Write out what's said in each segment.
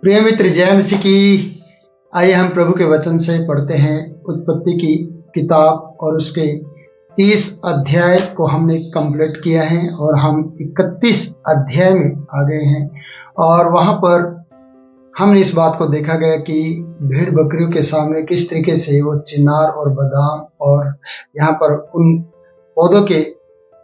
प्रिय मित्र, जय मसीह की। आइए हम प्रभु के वचन से पढ़ते हैं उत्पत्ति की किताब, और उसके 30 अध्याय को हमने कंप्लीट किया है और हम 31 अध्याय में आ गए हैं। और वहां पर हमने इस बात को देखा गया कि भेड़ बकरियों के सामने किस तरीके से वो चिनार और बादाम और यहाँ पर उन पौधों के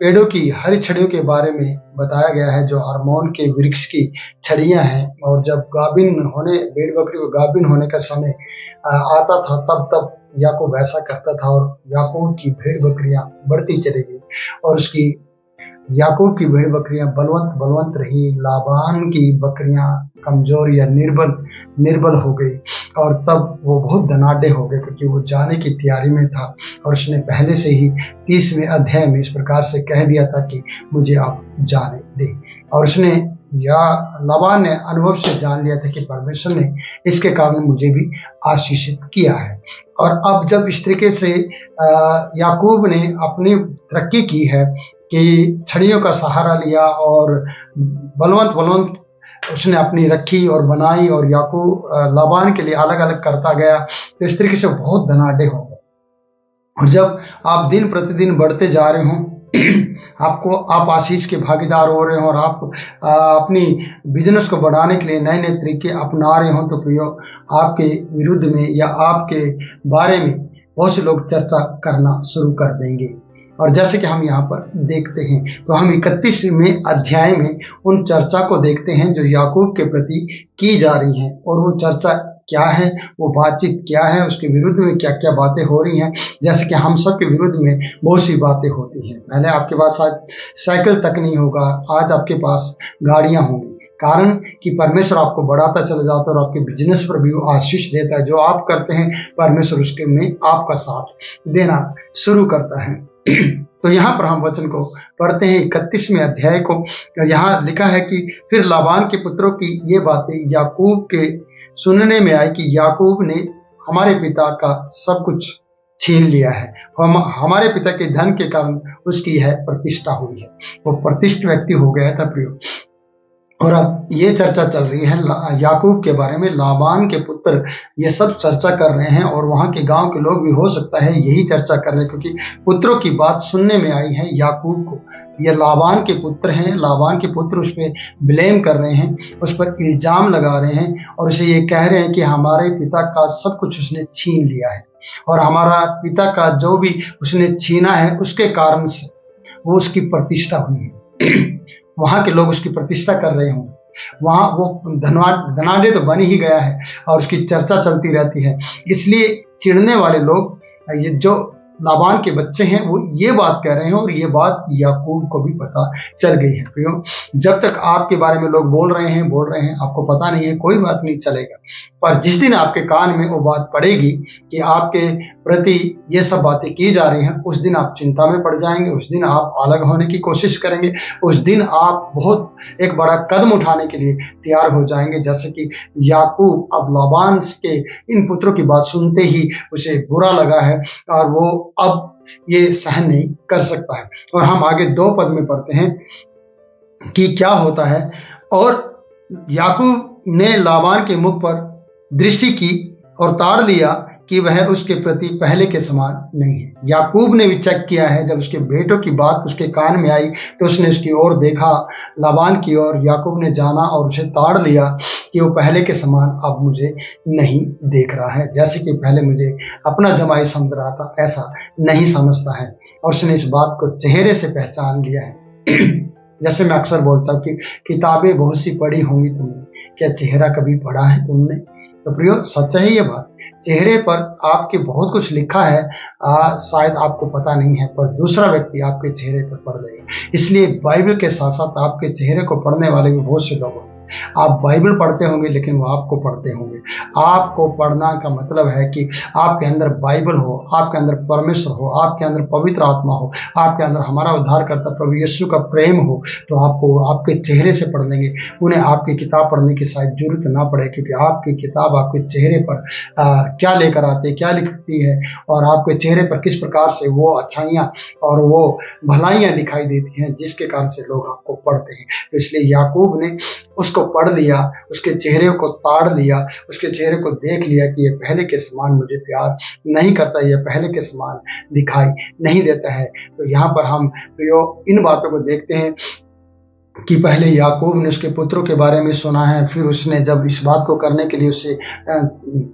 पेड़ों की हरी छड़ियों के बारे में बताया गया है, जो हार्मोन के वृक्ष की छड़ियां हैं। और जब भेड़ बकरी को गाभिन होने का समय आता था, तब याकूब ऐसा करता था और याकूब की भेड़ बकरियां बढ़ती चली गई और याकूब की भेड़ बकरियां बलवंत रही, लाबान की बकरियां कमजोर या निर्बल हो गई। और तब वो बहुत धनाढ्य हो गए, क्योंकि वो जाने की तैयारी में था और उसने पहले से ही 30वें अध्याय में इस प्रकार से कह दिया था कि मुझे आप जाने दें। और लाबान ने अनुभव से जान लिया था कि परमेश्वर ने इसके कारण मुझे भी आशीषित किया है। और अब जब इस तरीके से याकूब ने अपनी तरक्की की है कि छड़ियों का सहारा लिया और बलवंत उसने अपनी रखी और बनाई, और याकूब लाबान के लिए अलग अलग करता गया, तो इस तरीके से बहुत धनाढ्य हो गए। और जब आप दिन प्रतिदिन बढ़ते जा रहे हो, आप आशीष के भागीदार हो रहे हो और आप अपनी बिजनेस को बढ़ाने के लिए नए नए तरीके अपना रहे हो, तो प्रियो, आपके विरुद्ध में या आपके बारे में बहुत से लोग चर्चा करना शुरू कर देंगे। और जैसे कि हम यहाँ पर देखते हैं, तो हम 31वें अध्याय में उन चर्चा को देखते हैं जो याकूब के प्रति की जा रही हैं। और वो चर्चा क्या है, वो बातचीत क्या है, उसके विरुद्ध में क्या क्या बातें हो रही हैं। जैसे कि हम सब के विरुद्ध में बहुत सी बातें होती हैं। पहले आपके पास आज साइकिल तक नहीं होगा, आज आपके पास गाड़ियां होंगी, कारण कि परमेश्वर आपको बढ़ाता चला जाता है और आपके बिजनेस पर भी वो आशीष देता है। जो आप करते हैं, परमेश्वर उसके में आपका साथ देना शुरू करता है। तो यहाँ पर हम वचन को पढ़ते हैं 31वें अध्याय को। यहाँ लिखा है कि फिर लाबान के पुत्रों की ये बातें याकूब के सुनने में आई कि याकूब ने हमारे पिता का सब कुछ छीन लिया है, हमारे पिता के धन के कारण उसकी है प्रतिष्ठा हुई है। वो प्रतिष्ठित व्यक्ति हो गया था प्रियो। और अब ये चर्चा चल रही है याकूब के बारे में, लाबान के पुत्र ये सब चर्चा कर रहे हैं, और वहां के गांव के लोग भी हो सकता है यही चर्चा कर रहे हैं, क्योंकि पुत्रों की बात सुनने में आई है याकूब को। ये लाबान के पुत्र हैं, लाबान के पुत्र उस पर ब्लेम कर रहे हैं, उस पर इल्जाम लगा रहे हैं और उसे ये कह रहे हैं कि हमारे पिता का सब कुछ उसने छीन लिया है, और हमारा पिता का जो भी उसने छीना है उसके कारण से वो उसकी प्रतिष्ठा हुई है। वहां के लोग उसकी प्रतिष्ठा कर रहे होंगे, वहां वो धनाढ्य तो बन ही गया है और उसकी चर्चा चलती रहती है। इसलिए चिढ़ने वाले लोग, ये जो लाबान के बच्चे हैं, वो ये बात कह रहे हैं, और ये बात याकूब को भी पता चल गई है। प्रियो, जब तक आपके बारे में लोग बोल रहे हैं आपको पता नहीं है, कोई बात नहीं चलेगा। पर जिस दिन आपके कान में वो बात पड़ेगी कि आपके प्रति ये सब बातें की जा रही हैं, उस दिन आप चिंता में पड़ जाएंगे, उस दिन आप अलग होने की कोशिश करेंगे, उस दिन आप बहुत एक बड़ा कदम उठाने के लिए तैयार हो जाएंगे। जैसे कि याकूब अब लाबान के इन पुत्रों की बात सुनते ही उसे बुरा लगा है और वो अब ये सहन नहीं कर सकता है। और हम आगे 2 पद में पढ़ते हैं कि क्या होता है। और याकूब ने लाबान के मुख पर दृष्टि की और ताड़ लिया कि वह उसके प्रति पहले के समान नहीं है। याकूब ने भी चेक किया है, जब उसके बेटों की बात उसके कान में आई तो उसने उसकी ओर देखा, लाबान की ओर। याकूब ने जाना और उसे ताड़ लिया कि वो पहले के समान अब मुझे नहीं देख रहा है, जैसे कि पहले मुझे अपना जमाई समझ रहा था, ऐसा नहीं समझता है। और उसने इस बात को चेहरे से पहचान लिया है। जैसे मैं अक्सर बोलता हूँ कि किताबें बहुत सी पढ़ी होंगी तुमने, क्या चेहरा कभी पढ़ा है तुमने? तो प्रियो, सच है ये बात। चेहरे पर आपके बहुत कुछ लिखा है, शायद आपको पता नहीं है, पर दूसरा व्यक्ति आपके चेहरे पर पढ़ लेगा। इसलिए बाइबल के साथ साथ आपके चेहरे को पढ़ने वाले भी बहुत से लोग होंगे। आप बाइबल पढ़ते होंगे, लेकिन वो आपको पढ़ते होंगे। आपको पढ़ना का मतलब है कि आपके अंदर बाइबल हो, आपके अंदर परमेश्वर हो, आपके अंदर पवित्र आत्मा हो, आपके अंदर हमारा उद्धारकर्ता प्रभु यीशु का प्रेम हो, तो आपको आपके चेहरे से पढ़ लेंगे। उन्हें आपकी किताब पढ़ने की शायद जरूरत ना पड़े, क्योंकि आपकी किताब आपके चेहरे पर क्या लेकर आती है, क्या लिखती है, और आपके चेहरे पर किस प्रकार से वो अच्छाइयाँ और वो भलाइयाँ दिखाई देती हैं, जिसके कारण से लोग आपको पढ़ते हैं। तो इसलिए याकूब ने उस उसको पढ़ लिया, उसके चेहरे को ताड़ लिया, उसके चेहरे को देख लिया कि ये पहले के समान मुझे प्यार नहीं करता, ये पहले के समान दिखाई नहीं देता है। तो यहाँ पर हम प्रियो इन बातों को देखते हैं कि पहले याकूब ने उसके पुत्रों के बारे में सुना है, फिर उसने जब इस बात को करने के लिए उससे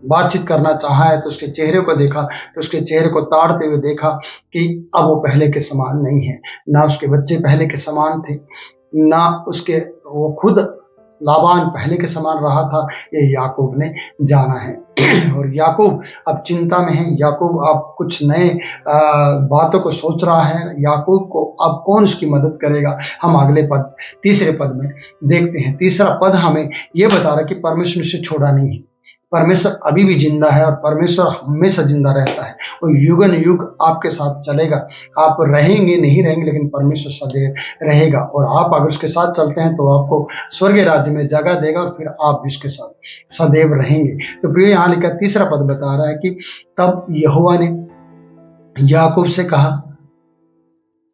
बातचीत करना चाहा है तो उसके चेहरे को देखा, तो उसके चेहरे को ताड़ते हुए देखा कि अब वो पहले के समान नहीं है, ना उसके बच्चे पहले के समान थे, ना उसके वो खुद लाबान पहले के समान रहा था। ये याकूब ने जाना है और याकूब अब चिंता में है। याकूब अब कुछ नए बातों को सोच रहा है। याकूब को अब कौन उसकी मदद करेगा, हम अगले पद तीसरे पद में देखते हैं। तीसरा पद हमें यह बता रहा है कि परमेश्वर उसे छोड़ा नहीं है, परमेश्वर अभी भी जिंदा है और परमेश्वर हमेशा जिंदा रहता है और युगन युग आपके साथ चलेगा। आप रहेंगे नहीं रहेंगे, लेकिन परमेश्वर सदैव रहेगा और आप अगर उसके साथ चलते हैं तो आपको स्वर्गीय राज्य में जगह देगा और फिर आप भी उसके साथ सदैव रहेंगे। तो प्रिय यहाँ लिखा तीसरा पद बता रहा है कि तब यहोवा ने याकूब से कहा,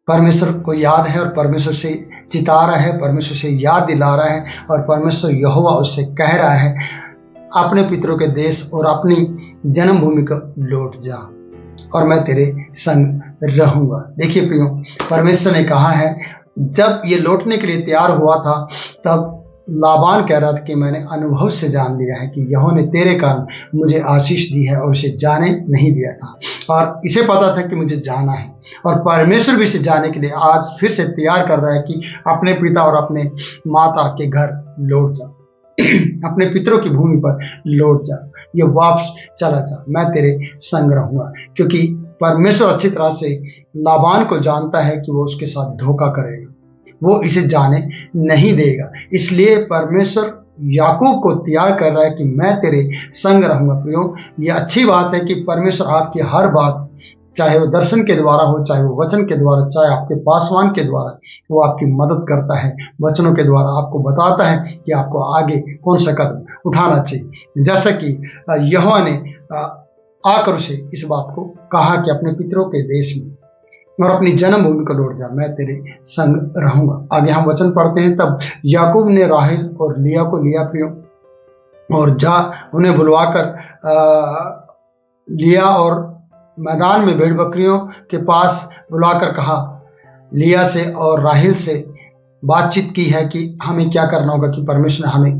परमेश्वर को याद है और परमेश्वर से चिता रहा है, परमेश्वर से याद दिला रहा है और परमेश्वर यहोवा उससे कह रहा है, अपने पितरों के देश और अपनी जन्मभूमि को लौट जा और मैं तेरे संग रहूंगा। देखिए प्रियो, परमेश्वर ने कहा है, जब ये लौटने के लिए तैयार हुआ था तब लाबान कह रहा था कि मैंने अनुभव से जान लिया है कि यहोवा ने तेरे कारण मुझे आशीष दी है और उसे जाने नहीं दिया था, और इसे पता था कि मुझे जाना है और परमेश्वर भी इसे जाने के लिए आज फिर से तैयार कर रहा है कि अपने पिता और अपने माता के घर लौट जा, अपने पितरों की भूमि पर लौट जा, ये वापस चला जा, मैं तेरे संग रहूंगा। क्योंकि परमेश्वर अच्छी तरह से लाबान को जानता है कि वो उसके साथ धोखा करेगा, वो इसे जाने नहीं देगा। इसलिए परमेश्वर याकूब को तैयार कर रहा है कि मैं तेरे संग रहूंगा। प्रियो, ये अच्छी बात है कि परमेश्वर आपकी हर बात, चाहे वो दर्शन के द्वारा हो, चाहे वो वचन के द्वारा, चाहे आपके पासवान के द्वारा, वो आपकी मदद करता है। वचनों के द्वारा आपको बताता है कि आपको आगे कौन सा कदम उठाना चाहिए। जैसा कि यहोवा ने आकर उसे इस बात को कहा कि अपने पितरों के देश में और अपनी जन्मभूमि को लौट जा, मैं तेरे संग रहूंगा। आगे हम वचन पढ़ते हैं, तब याकूब ने राहेल और लिया को लिया प्रियो और जा उन्हें बुलवाकर लिया और मैदान में भेड़ बकरियों के पास बुलाकर कहा, लिया से और राहेल से बातचीत की है कि हमें क्या करना होगा, कि परमेश्वर ने हमें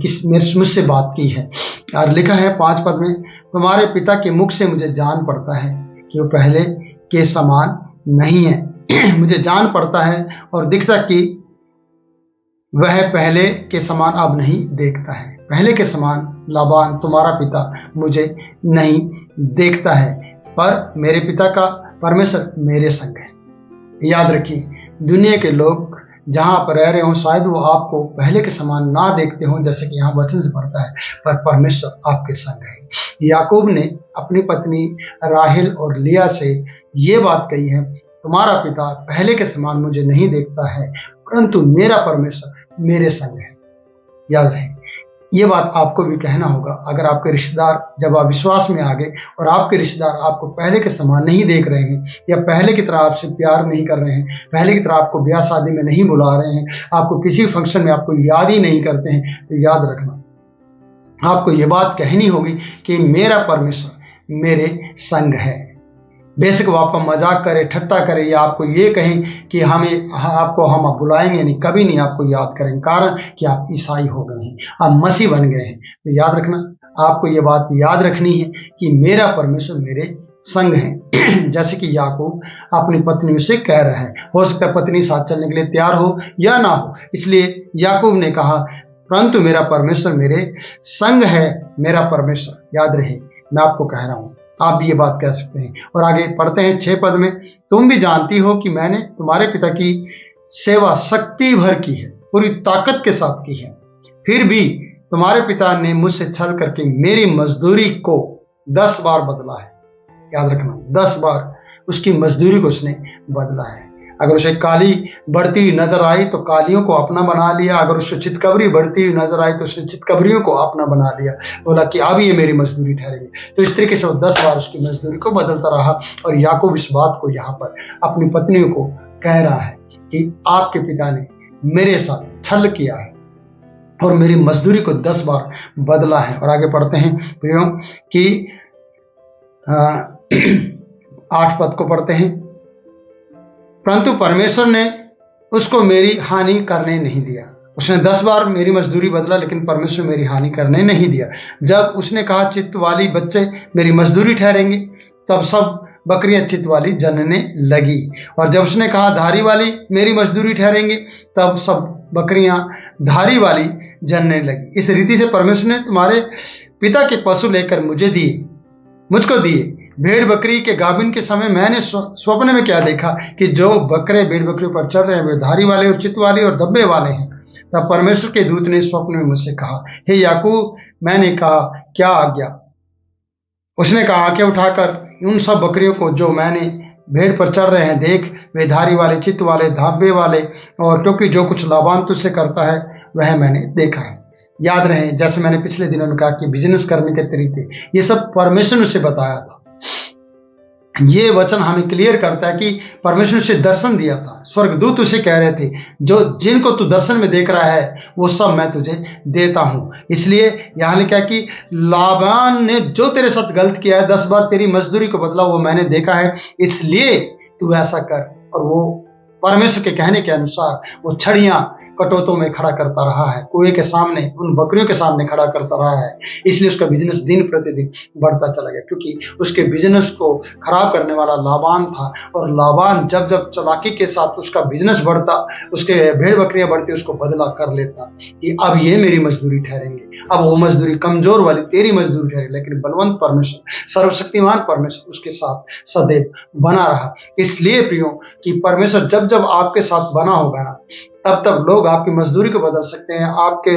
मुझसे बात की है। और लिखा है 5 पद में, तुम्हारे पिता के मुख से मुझे जान पड़ता है कि वो पहले के समान नहीं है। मुझे जान पड़ता है और दिखता कि वह पहले के समान अब नहीं देखता है। पहले के समान लाबान तुम्हारा पिता मुझे नहीं देखता है, पर मेरे पिता का परमेश्वर मेरे संग है। याद रखिए, दुनिया के लोग जहां पर रह रहे हो शायद वो आपको पहले के समान ना देखते हो, जैसे कि यहाँ वचन से पढ़ता है, पर परमेश्वर आपके संग है। याकूब ने अपनी पत्नी राहेल और लिया से ये बात कही है, तुम्हारा पिता पहले के समान मुझे नहीं देखता है, परंतु मेरा परमेश्वर मेरे संग है। याद रहे, ये बात आपको भी कहना होगा। अगर आपके रिश्तेदार, जब आप विश्वास में आ गए और आपके रिश्तेदार आपको पहले के समान नहीं देख रहे हैं या पहले की तरह आपसे प्यार नहीं कर रहे हैं, पहले की तरह आपको ब्याह शादी में नहीं बुला रहे हैं, आपको किसी फंक्शन में आपको याद ही नहीं करते हैं, तो याद रखना, आपको ये बात कहनी होगी कि मेरा परमेश्वर मेरे संग है। बेशक वो आपका मजाक करे, ठट्टा करे या आपको ये कहें कि आपको हम बुलाएंगे नहीं, कभी नहीं आपको याद करेंगे, कारण कि आप ईसाई हो गए हैं, आप मसीह बन गए हैं। तो याद रखना, आपको ये बात याद रखनी है कि मेरा परमेश्वर मेरे संग है। जैसे कि याकूब अपनी पत्नी से कह रहा है, हो सकता है पत्नी साथ चलने के लिए तैयार हो या ना हो, इसलिए याकूब ने कहा, परंतु मेरा परमेश्वर मेरे संग है। मेरा परमेश्वर, याद रहे, मैं आपको कह रहा हूं, आप भी ये बात कह सकते हैं। और आगे पढ़ते हैं 6 पद में, तुम भी जानती हो कि मैंने तुम्हारे पिता की सेवा शक्ति भर की है, पूरी ताकत के साथ की है, फिर भी तुम्हारे पिता ने मुझसे छल करके मेरी मजदूरी को 10 बार बदला है। याद रखना, 10 बार उसकी मजदूरी को उसने बदला है। अगर उसे काली बढ़ती हुई नजर आई तो कालियों को अपना बना लिया, अगर उसे चितकबरी बढ़ती हुई नजर आई तो उसने चितकबरियों को अपना बना लिया, बोला कि अब ये मेरी मजदूरी ठहरेगी। तो इस तरीके से वो 10 बार उसकी मजदूरी को बदलता रहा। और याकूब इस बात को यहाँ पर अपनी पत्नियों को कह रहा है कि आपके पिता ने मेरे साथ छल किया है, और मेरी मजदूरी को 10 बार बदला है। और आगे पढ़ते हैं प्रियो कि 8 पद को पढ़ते हैं। परंतु परमेश्वर ने उसको मेरी हानि करने नहीं दिया। उसने 10 बार मेरी मजदूरी बदला, लेकिन परमेश्वर मेरी हानि करने नहीं दिया। जब उसने कहा चित्त वाली बच्चे मेरी मजदूरी ठहरेंगे, तब सब बकरियां चित्त वाली जनने लगी। और जब उसने कहा धारी वाली मेरी मजदूरी ठहरेंगे, तब सब बकरियां धारी वाली जनने लगी। इस रीति से परमेश्वर ने तुम्हारे पिता के पशु लेकर मुझको दिए। भेड़ बकरी के गाभिन के समय मैंने स्वप्न में क्या देखा कि जो बकरे भेड़ बकरी पर चढ़ रहे हैं वे धारी वाले और चित्त वाले और धब्बे वाले हैं। तब परमेश्वर के दूत ने स्वप्न में मुझसे कहा, हे याकूब। मैंने कहा, क्या आज्ञा? उसने कहा, आंखें उठाकर उन सब बकरियों को जो मैंने भेड़ पर चढ़ रहे हैं देख, वे धारी वाले, चित्त वाले, धब्बे वाले, और क्योंकि जो कुछ लाबान तुझसे करता है वह मैंने देखा है। याद रहे, जैसे मैंने पिछले दिनों में कहा कि बिजनेस करने के तरीके, ये सब परमेश्वर ने उसे बताया था। ये वचन हमें क्लियर करता है कि परमेश्वर ने उसे दर्शन दिया था। स्वर्गदूत उसे कह रहे थे, जो जिनको तू दर्शन में देख रहा है वो सब मैं तुझे देता हूं। इसलिए यहां लिखा कि लाबान ने जो तेरे साथ गलत किया है, 10 बार तेरी मजदूरी को बदला, वो मैंने देखा है, इसलिए तू ऐसा कर। और वो परमेश्वर के कहने के अनुसार वो छड़ियां कटोतों में खड़ा करता रहा है, कुएं के सामने, उन बकरियों के सामने खड़ा करता रहा है। इसलिए उसका बिजनेस दिन प्रतिदिन बढ़ता चला गया, क्योंकि उसके बिजनेस को खराब करने वाला लाबान था। और लाबान जब जब चालाकी के साथ उसका बिजनेस बढ़ता, उसके भेड़ बकरियां बढ़ती, उसको बदला कर लेता कि अब ये मेरी मजदूरी ठहरेंगे। अब वो मजदूरी कमजोर वाली तेरी मजदूरी ठहरेगी, लेकिन बलवंत परमेश्वर, सर्वशक्तिमान परमेश्वर उसके साथ सदैव बना रहा। इसलिए प्रियो कि परमेश्वर जब जब आपके साथ बना होगा ना, तब तब लोग आपकी मजदूरी को बदल सकते हैं, आपके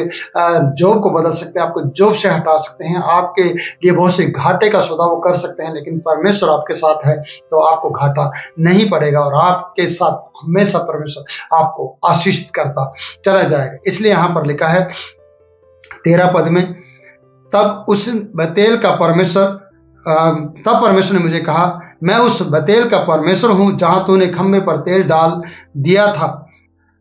जॉब को बदल सकते हैं, आपको जॉब से हटा सकते हैं, आपके लिए बहुत से घाटे का सौदा वो कर सकते हैं। लेकिन परमेश्वर आपके साथ है तो आपको घाटा नहीं पड़ेगा, और आपके साथ हमेशा परमेश्वर आपको आशीषित करता चला जाएगा। इसलिए यहां पर लिखा है 13 पद में, तब उस बेतेल का परमेश्वर तब परमेश्वर ने मुझे कहा, मैं उस बेतेल का परमेश्वर हूं जहां तूने खंभे पर तेल डाल दिया था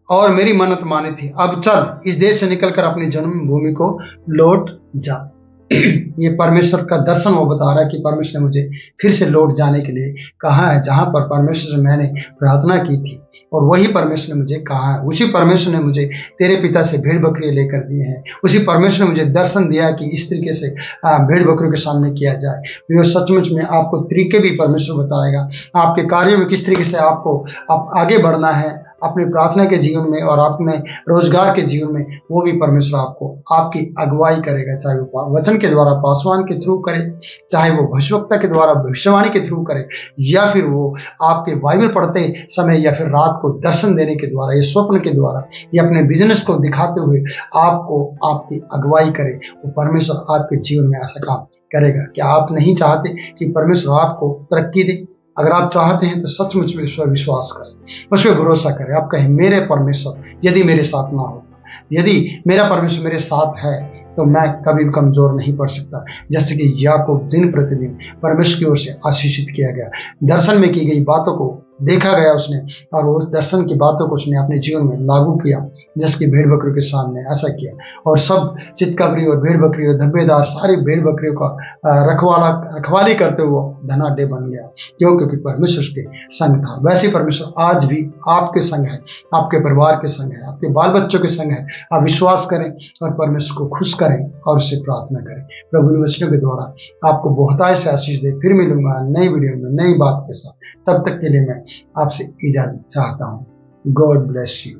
और मेरी मन्नत मानी थी। अब चल, इस देश से निकलकर अपनी जन्मभूमि को लौट जा। ये परमेश्वर का दर्शन वो बता रहा है कि परमेश्वर ने मुझे फिर से लौट जाने के लिए कहा है, जहां पर परमेश्वर से मैंने प्रार्थना की थी, और वही परमेश्वर ने मुझे कहा है। उसी परमेश्वर ने मुझे तेरे पिता से भेड़ बकरी लेकर दिए हैं। उसी परमेश्वर ने मुझे दर्शन दिया है कि इस तरीके से भेड़ बकरियों के सामने किया जाए। तो सचमुच में आपको तरीके भी परमेश्वर बताएगा, आपके कार्यों में किस तरीके से आपको आगे बढ़ना है, अपने प्रार्थना के जीवन में और अपने रोजगार के जीवन में, वो भी परमेश्वर आपको आपकी अगुवाई करेगा। चाहे वो वचन के द्वारा पासवान के थ्रू करे, चाहे वो भविष्यवक्ता के द्वारा भविष्यवाणी के थ्रू करे, या फिर वो आपके बाइबल पढ़ते समय, या फिर रात को दर्शन देने के द्वारा, या स्वप्न के द्वारा, या अपने बिजनेस को दिखाते हुए आपको आपकी अगुवाई करे। वो परमेश्वर आपके जीवन में ऐसा काम करेगा। क्या आप नहीं चाहते कि परमेश्वर आपको तरक्की दे? अगर आप चाहते हैं तो सचमुच में उस पर विश्वास करें, उस पर भरोसा करें। आप कहें, मेरे परमेश्वर यदि मेरे साथ ना हो, यदि मेरा परमेश्वर मेरे साथ है, तो मैं कभी भी कमजोर नहीं पड़ सकता। जैसे कि याकूब दिन प्रतिदिन परमेश्वर की ओर से आशीषित किया गया, दर्शन में की गई बातों को देखा गया उसने, और उस दर्शन की बातों को उसने अपने जीवन में लागू किया, जैसे कि भेड़ बकरियों के सामने ऐसा किया। और सब चितकबरी और भेड़ बकरी और धब्बेदार सारी भेड़ बकरियों का रखवाली करते हुए धनाढ्य बन गया। क्यों? क्योंकि परमेश्वर उसके संग था। वैसे परमेश्वर आज भी आपके संग है, आपके परिवार के संग है, आपके बाल बच्चों के संग है। आप विश्वास करें और परमेश्वर को खुश करें और उससे प्रार्थना करें। प्रभु ने वचनों के द्वारा आपको बहुतायत से आशीष दे। फिर मिलूंगा नई वीडियो में नई बात के साथ। तब तक के लिए मैं आपसे इजाजत चाहता हूँ। God bless you.